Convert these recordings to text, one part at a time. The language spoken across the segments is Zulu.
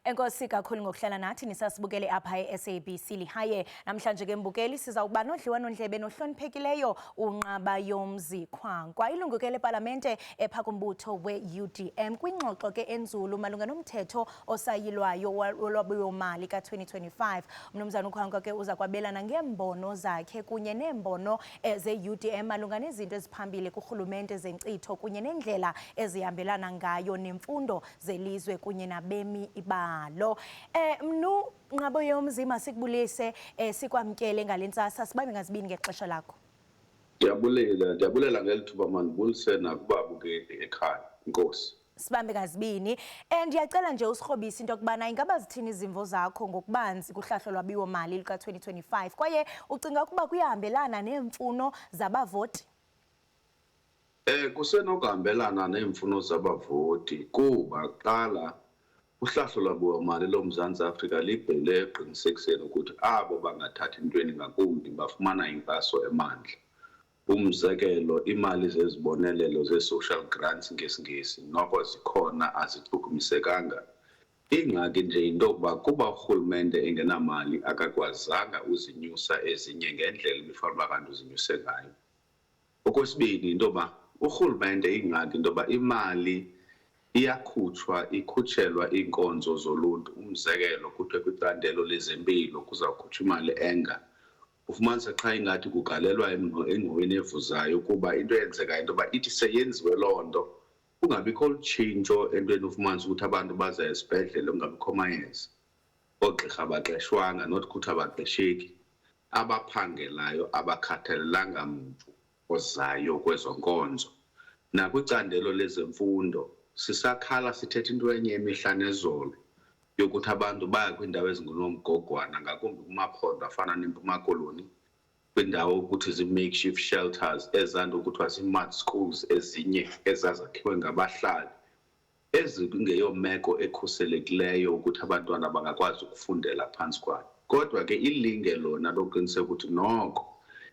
Enkosi kakhulu ngokuhlala nathi nisasibukele apha eSABC Lihaye. Namhlanje ke mbukeli sizawuba nodliwanondlebe nohloniphekileyo uNqaba Yomzi Khwankwa, ilungu ke lePalamente epha kumbutho we-UDM kwingxoxo ke enzulu malunga nomthetho osayilwayo wolwabiwo-mali ka-2025. Mnumzana uKhwankwa ke uza kwabelana ngeembono zakhe kunye neembono ze-UDM malunga nezinto eziphambili kurhulumente zenkcitho kunye nendlela ezihambelana ngayo nemfundo zelizwe kunye nabemi ibalo. Mnu Nqaba Yomzi, masikubulise sikwamkele ngalentsasa, sibambe ngazibini ngexesha lakho. Ndiyabulela ngelithuba mandibulise nakubabukeli ekhaya. Inkosi. Sibambe ngazibini. Ndiyacela nje usirhobisa into yokubana ingaba zithini izimvo zakho ngokubanzi kuhlahlo lwabiwo-mali luka-2025 kwaye ucinga ukuba kuyahambelana neemfuno zabavoti? Kusenokuhambelana neemfuno zabavoti kuba kuqala uhlahlo lwabiwo-mali loMzantsi Afrika libhele eqinisekiseni ukuthi abo bangathathi ntweni ngakumbi bafumana inkxaso emandla. Umzekelo, imali zezibonelelo ze-social grants ngesingesi noko zikhona, azichukumisekanga. Ingxaki nje into yokuba kuba urhulumente engenamali akakwazanga uzinyusa ezinye ngendlela ibifanele uba kanti uzinyuse ngayo. Okwesibini, into yoba urhulumente ingxaki into yoba imali iyakhutshwa ikhutshelwa iinkonzo zoluntu. Umzekelo, kuthiwe kwicandelo lezempilo kuzawukhutshwa imali enga. Ufumanise xa ingathi kugalelwa engxoweni evuzayo kuba into eyenzekayo into yoba ithi seyenziwe loo nto kungabikho lutshintsho entweni. Ufumanise ukuthi abantu baza esibhedlele kungabikho mayeza, oogqirha abaqeshwanga, not ukuthi abaqesheki, abaphangelayo abakhathalelanga mntu ozayo kwezo nkonzo. Nakwicandelo lezemfundo sisakhala sithetha into enye emihla nezolo yokuthi abantu baya kwiindawo ezingunomgogwana, ngakumbi kumaphondo afana neMpuma Koloni, kwiindawo ukuthi zi-makeshift shelters, ezanto kuthiwa zii-mud schools ezinye ezazakhiwe ngabahlali, ezingeyomeko ekhuselekileyo ukuthi abantwana bangakwazi ukufundela phantsi kwayo. Kodwa ke ilinge lona lokuqiniseka ukuthi noko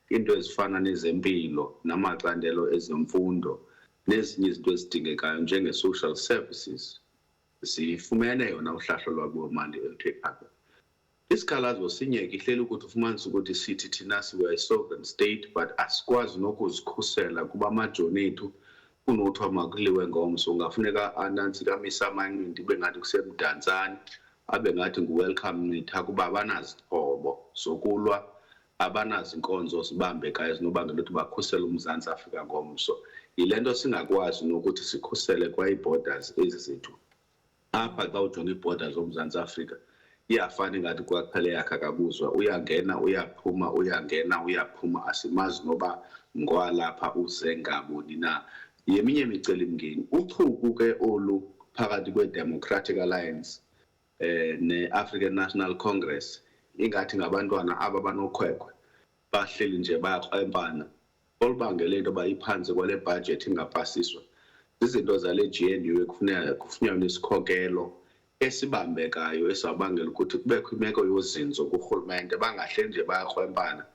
into ezifana nezempilo namacandelo ezemfundo nezinye izinto ezidingekayo njenge-social services zifumene yona uhlahlo lwabiwo-mali eluthe phaka. Isikhalazo sinye ke ihleli ukuthi ufumanise ukuthi sithi thina siwe a-sovereign state but asikwazi nokuzikhusela kuba amajoni ethu kunothiwa makuliwe ngomso. Ungafuneka anantsika amise amanqindi ibe ngathi kusemdantsane, abe ngathi ngu-welcome nitha kuba abanazixhobo zokulwa, abanazo inkonzo zibambekayo ezinobangela ukuthi bakhusele uMzantsi Afrika ngomso. Yile nto singakwazi nokuthi sikhusele kwa ii-borders ezi zethu. Apha xa ujonga ii-borders zoMzantsi Afrika iyafana ingathi kwakuphela yakhe kabuzwa, uyangena uyaphuma, uyangena uyaphuma, asimazi noba ngowalapha uze ngaboni na. Yeminye imicelimngeni uchuku ke olu phakathi kwe-Democratic Alliance ne-African National Congress, ingathi ngabantwana aba banokhwekhwe bahleli nje bayakrempana. Olubangele into yoba iphantsi kwale bhajethi ingapasiswa izinto zale GNU kufunyanwe isikhokelo esibambekayo esizawubangela ukuthi kubekho imeko yozinzo kurhulumente, bangahleli nje bayakrempana,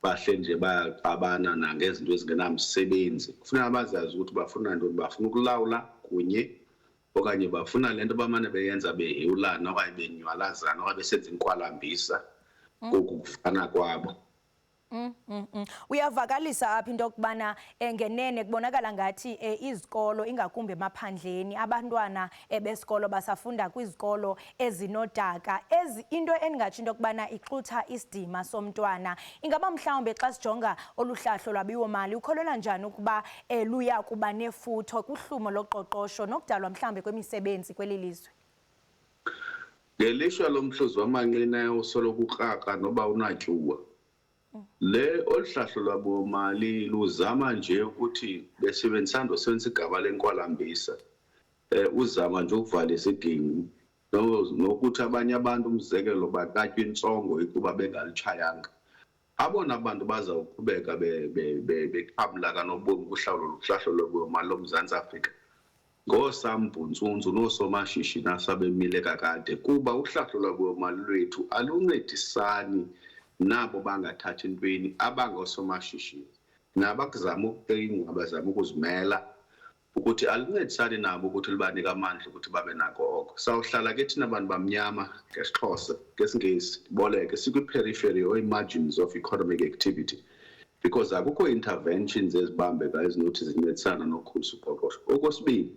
bahleli nje bayaxabana nangezinto ezingenamsebenzi. Kufuneka bazazi ukuthi bafuna ntoni, bafuna ukulawula kunye okanye bafuna le nto bamane beyenza behewulana okanye benywalazana okanye besenza inkwalambisa koku kufana kwabo. Uyavakalisa apha into yokubana ngenene kubonakala ngathi izikolo ingakumbi emaphandleni abantwana besikolo basafunda kwizikolo ezinodaka. Into endingatsho into yokubana ixutha isidima somntwana. Ingaba mhlawumbe xa sijonga olu hlahlo lwabiwo-mali ukholelwa njani ukuba luya kuba nefutho kuhlumo loqoqosho nokudalwa mhlawumbe kwemisebenzi kweli lizwe? Ngelishwa lomhluzi wamanqina usoloko ukraka noba unatyuwa. Olu hlahlo lwabiwo-mali luzama nje ukuthi besebenzisa igaba lenkwalambisa, uzama nje ukuvalisa igingqi nokuthi abanye abantu umzekelo baqatywe intsongo ukuba bengalutshayanga. Abona abantu bazawuqhubeka bexhamla kanobomi kuhlahlo lwabiwo-mali loMzantsi Afrika ngoosambhuntsunzu noosomashishini asabemile kakade, kuba uhlahlo lwabiwo-mali lwethu aluncedisani nabo bangathathi intweni abangosomashishini nabakuzama ukuqina abazama ukuzimela ukuthi alincedisani nabo ukuthi libanike amandla ukuthi babe nako oko. Sawuhlala ke thina abantu bamnyama ngesixhosa ngesingesi boleke sikwi-periphery or margins of economic activity because akukho interventions ezibambekayo ezinothi zincedisana nokukhulisa uqoqosho. Okwesibili,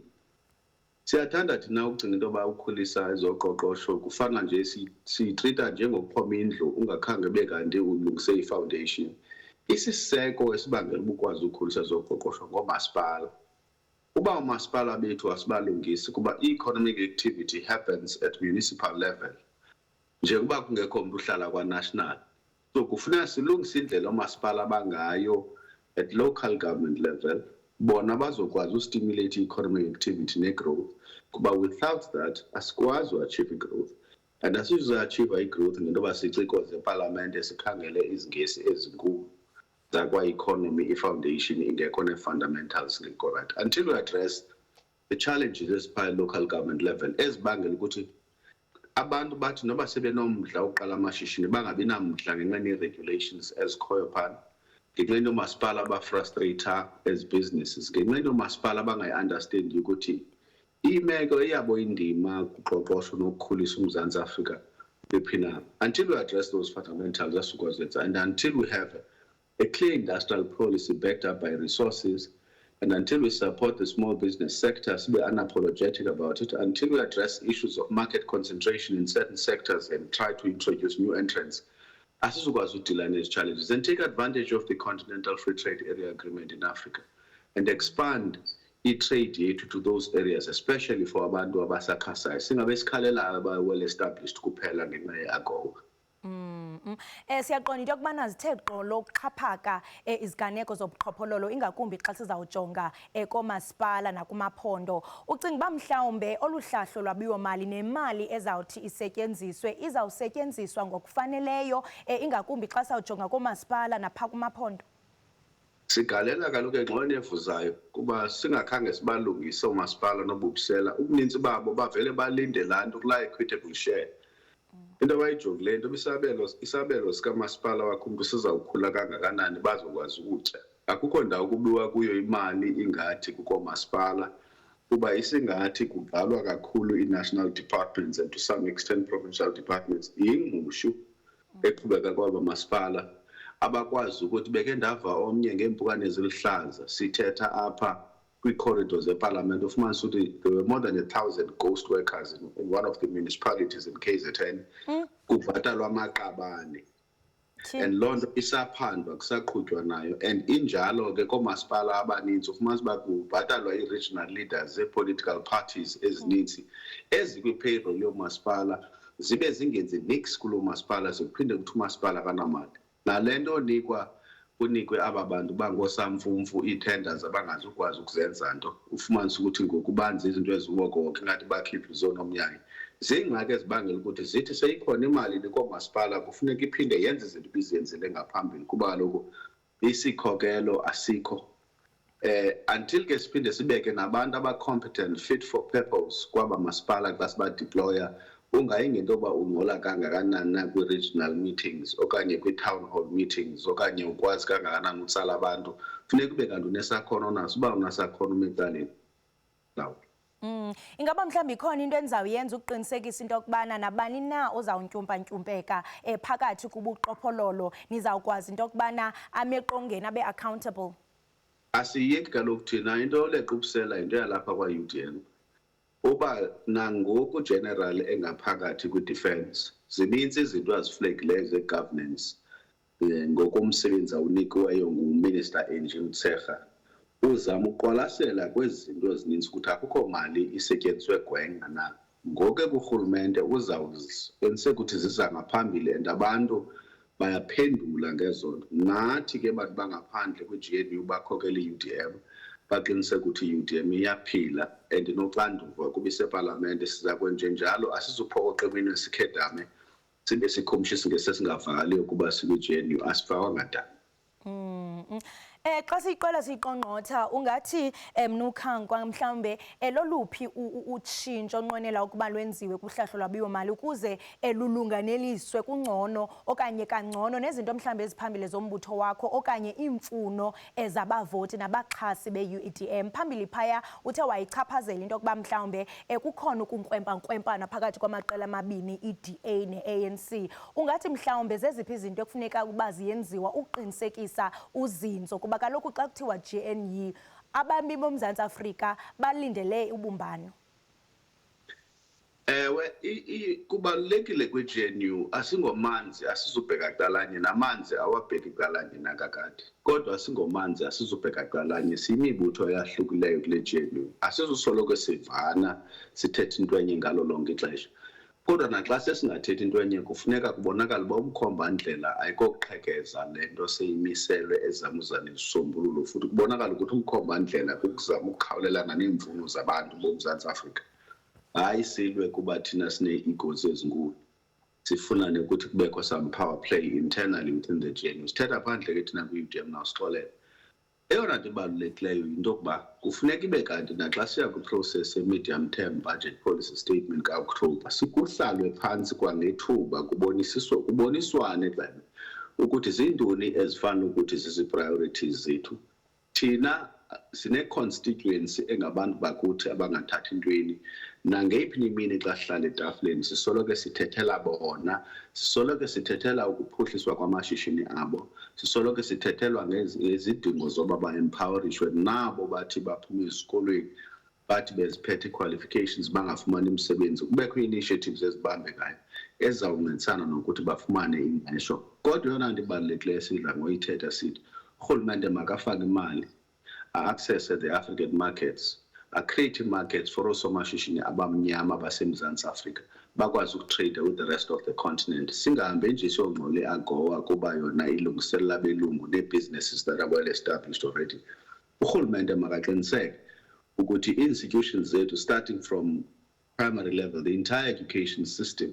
siyathanda thina ukugcina into yoba ukhulisa ezoqoqosho kufana nje siyitreata njengokuphoma indlu ungakhange bekanti ulungise i-foundation. Isiseko esibangela ukwazi ukukhulisa ezoqoqosho ngomasipala. Uba umasipala bethu asibalungisi kuba i-economic activity happens at municipal level njengoba kungekho umuntu uhlala kwa-national. So kufuneka silungise indlela omasipala abangayo at local government level bona bazokwazi ustimulate i-economic activity ne-growth kuba without that asikwazi uachieve i-growth and asizuachieve i-growth ngento yoba siciko zepalamente sikhangele izingesi ezinkulu zakwa-economy i-foundation ingekho ne-fundamentals ngekho right until we address the challenges eziphaa local government level ezibangela ukuthi abantu bathi noba sebenomdla uqala amashishini bangabi namdla ngenxa nee-regulations ezikhoyo phana ngenxa into masipala abafrustrator as businesses ngenxa into masipala abangayi-understandi ukuthi imeko eyabo indima kuqoqosho nokukhulisa uMzantsi Afrika bephina until we address those fundamentals asukwazi and until we have a clear industrial policy backed up by resources and until we support the small business sector, be unapologetic about it, until we address issues of market concentration in certain sectors and try to introduce new entrants, asizokwazi ukudila nezi challenges and take advantage of the Continental Free Trade Area Agreement in Africa and expand i-trade yethu to those areas, especially for abantu abasakhasayo. Singabe sikhalelayo aba-well established kuphela ngenxa ye-AGOA. Siyaqonda into yokubana zithe gqolo ukuxhaphaka iziganeko zobuqhophololo ingakumbi xa sizawujonga koomasipala nakumaphondo. Ucinga uba mhlawumbe olu hlahlo lwabiwo-mali nemali ezawuthi isetyenziswe izawusetyenziswa ngokufaneleyo ingakumbi xa sawujonga koomasipala naphaa kumaphondo? Sigalela kaloku engxoweni evuzayo kuba singakhange sibalungise oomasipala nobubusela ubuninzi babo bavele balinde laa nto kulaa equitable share. Into abayijongileyo into isabelo sikamasipala wakho umntu sizawukhula kangakanani bazokwazi ukutya. Akukho ndawo kubiwa kuyo imali ingathi kukoomasipala kuba isingathi kuvalwa kakhulu i-national departments and to some extent provincial departments yingqushu eqhubeka kwaba masipala abakwazi ukuthi beke ndava omnye ngeempukane ezilihlaza sithetha apha kwi-corridors zeparlament ufumanisa ukuthi there were more than 1,000 ghost workers in one of the municipalities in KZN kubhatalwa amaqabane and loo nto isaphandwa kusaqhutywa nayo and injalo ke koomasipala abaninzi ufumanisa uba kubhatalwa ii-regional leaders zee-political parties ezininzi ezikwi-payroll yoomasipala zibe zingenzi nix kuloo masipala zikuphinde kuthi umasipala kanamali nale nto kunikwe aba bantu bangoosamfumfu ii-tenders abangazukwazi ukuzenza nto ufumanisa ukuthi ngokubanza izinto eziwokoke ngathi bakhiphe izoonomyayi ziingxaki ezibangela ukuthi zithi seyikhona imali koomasipala kufuneka iphinde yenze izinto ibizenzele ngaphambili kuba kaloku isikhokelo asikho until ke siphinde sibeke nabantu aba-competent fit for purpose kwaba masipala xa sibadeploya ungayingento yoba ungcola kangakanani na kwi-regional meetings okanye kwi-town hall meetings okanye ukwazi kangakanani utsala abantu funeka ube kanti unesakhono naso uba unasakhono umecaleni nawo. Ingaba mhlawumbi ikhona into endizawuyenza ukuqinisekisa into yokubana nabani na ozawuntyumpantyumpeka phakathi kubuqhophololo nizawukwazi into yokubana ameqongeni abe accountable? Asiyeki kaloku thina into oleqa ubusela yinto yalapha kwa-UDM uba nangoku general engaphakathi kwi-defense zinintsi izinto aziflekileyo ze-governance ngokomsebenzi awunikiweyo nguminister Angie Motshekga uzama uqwalasela kwezi zinto ezininzi ukuthi akukho mali isetyenziswe gwenxa na ngoku kurhulumente uzawuqiniseka ukuthi ziza ngaphambili and abantu bayaphendula ngezo nto nathi ke bantu bangaphandle kwi-GNU bakhokela i-UDM baqiniseka ukuthi i-UDM iyaphila and inoxanduva kuba isepalamente siza kwenje njalo asizuphokoqa eminwe sikhedame sibe sikhomshisa ngesesingavaliyo kuba sikwi-GNU asifakwa ngadala. Xa siyiqala siyiqongqotha ungathi mnukhankwa mhlawumbe loluphi utshintsho onqwenela ukuba lwenziwe kuhlahlo lwabiwo-mali ukuze lulunganeliswe kungcono okanye kangcono nezinto mhlawumbe eziphambili zombutho wakho okanye iimfuno zabavoti nabaxhasi be-UEDM. Phambili phaya uthe wayichaphazela into yokuba mhlawumbe kukhona ukunkwempa-nkwempana phakathi kwamaqela amabini, i-DA ne-ANC. Ungathi mhlawumbe zeziphi izinto ekufuneka ukuba ziyenziwa uqinisekisa uzinzo kuba kaloku xa kuthiwa GNU abami boMzantsi Afrika balindele ubumbano? Ewe, kubalulekile kwi-GNU asingomanzi asizubheka calanye, namanzi awabheki calanye nakakade. Kodwa asingomanzi asizubheka calanye, siyimibutho eyahlukileyo kule GNU. Asizusoloko sivana sithethe into enye ngalo lonke ixesha. Kodwa naxa sesingathethi into enye kufuneka kubonakala uba umkhomba-ndlela ayikokuqhekeza le nto seyimiselwe ezamuzana isisombululo, futhi kubonakala ukuthi umkhomba-ndlela kukuzama ukukhawulelana neemfuno zabantu boMzantsi Afrika. Hayi silwe kuba thina sinee-egos ezinkulu, sifunane ukuthi kubekho some power play internally within the GNU. Sithetha phandle ke thina kwi-UDM nawusixolela. Eyona nto ibalulekileyo yinto yokuba kufuneka ibe kanti naxa siya kwiprocess ye-medium term budget policy statement ka-October sikuhlalwe phantsi kwangethuba kuboniswane xebe ukuthi zintoni ezifana ukuthi zizi-priorities zethu. Thina sine-constituency engabantu bakuthi abangathathi ntweni, nangeyiphi imini xa sihlala etafuleni sisoloko sithethela bona, sisoloko sithethela ukuphuhliswa kwamashishini abo, sisoloko sithethelwa ngezidingo zoba ba-empowerishwe nabo bathi baphume esikolweni bathi beziphethe qualifications bangafumani imisebenzi. Kubekho ii-initiatives ezibambekayo ezizawuncedisana nokuthi bafumane ingqesho. Kodwa yona nto ibalulekileyo sidla ngoyithetha sithi urhulumente makafake imali, access the African markets, create markets for oosomashishini abamnyama baseMzantsi Afrika bakwazi ukutrade with the rest of the continent. Singahambe nje siyongxola i-AGOA kuba yona ilungiselela abelungu nee-businesses that are well established already. Urhulumente makaqiniseke ukuthi institutions zethu starting from primary level, the entire education system,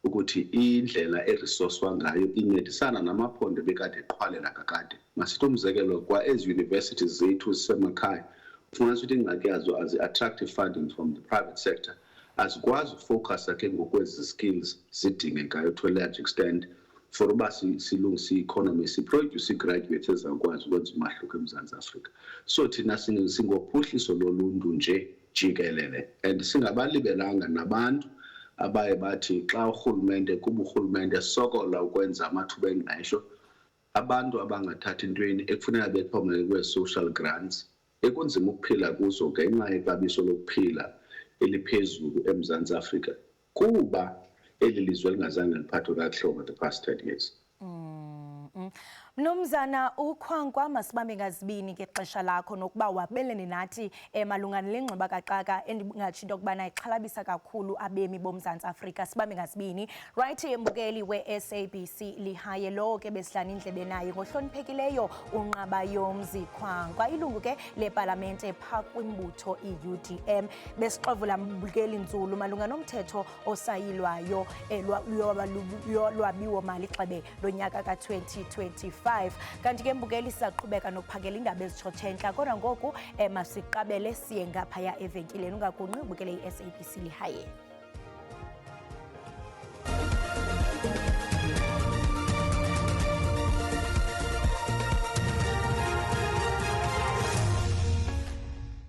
ukuthi indlela eresourcwa ngayo incedisana namaphondo bekade eqhwalela kakade. Masithi umzekelo kwa ezi universities zethu zisemakhaya ufumanisa ukuthi ingxaki yazo azi-attractive funding from the private sector, azikwazi ukufowukhasa ke ngokwezi skills zidingekayo to a large extent for uba silungise i-economy, siproduce ii-graduates ezizawukwazi ukwenza umahluko eMzantsi Afrika. So thina singophuhliso loluntu nje jikelele, and singabalibelanga nabantu abaye bathi xa urhulumente kuba urhulumente sokola ukwenza amathuba engqesho, abantu abangathathi ntweni ekufuneka bexhomekeke kwee-social grants ekunzima ukuphila kuzo ngenxa yexabiso lokuphila eliphezulu eMzantsi Afrika kuba eli lizwe lingazange liphathwe kakuhle over the past 10 years. Mnumzana uKhwankwa, masibambe ngazibini ke xesha lakho nokuba wabelene nathi malunga nelengxoba kaxaka endingatsho into yokubana ixhalabisa kakhulu abemi boMzantsi Afrika. Sibambe ngazibini. Right, mbukeli we-SABC lihaye lowo ke besihlala indlebe naye ngohloniphekileyo uNqabayomzi Khwankwa, ilungu ke lepalamente phaa kwimbutho i-UDM. Besixovula mbukeli nzulu malunga nomthetho osayilwayo lwabiwo-mali xebe lonyaka ka-2025. Kanti ke mbukeli sizaqhubeka nokuphakela indaba ezitshotshentla, kodwa ngoku masiqabele siye ngaphaya evenkileni. Ungagunqi ubukele i-SABC lihaye.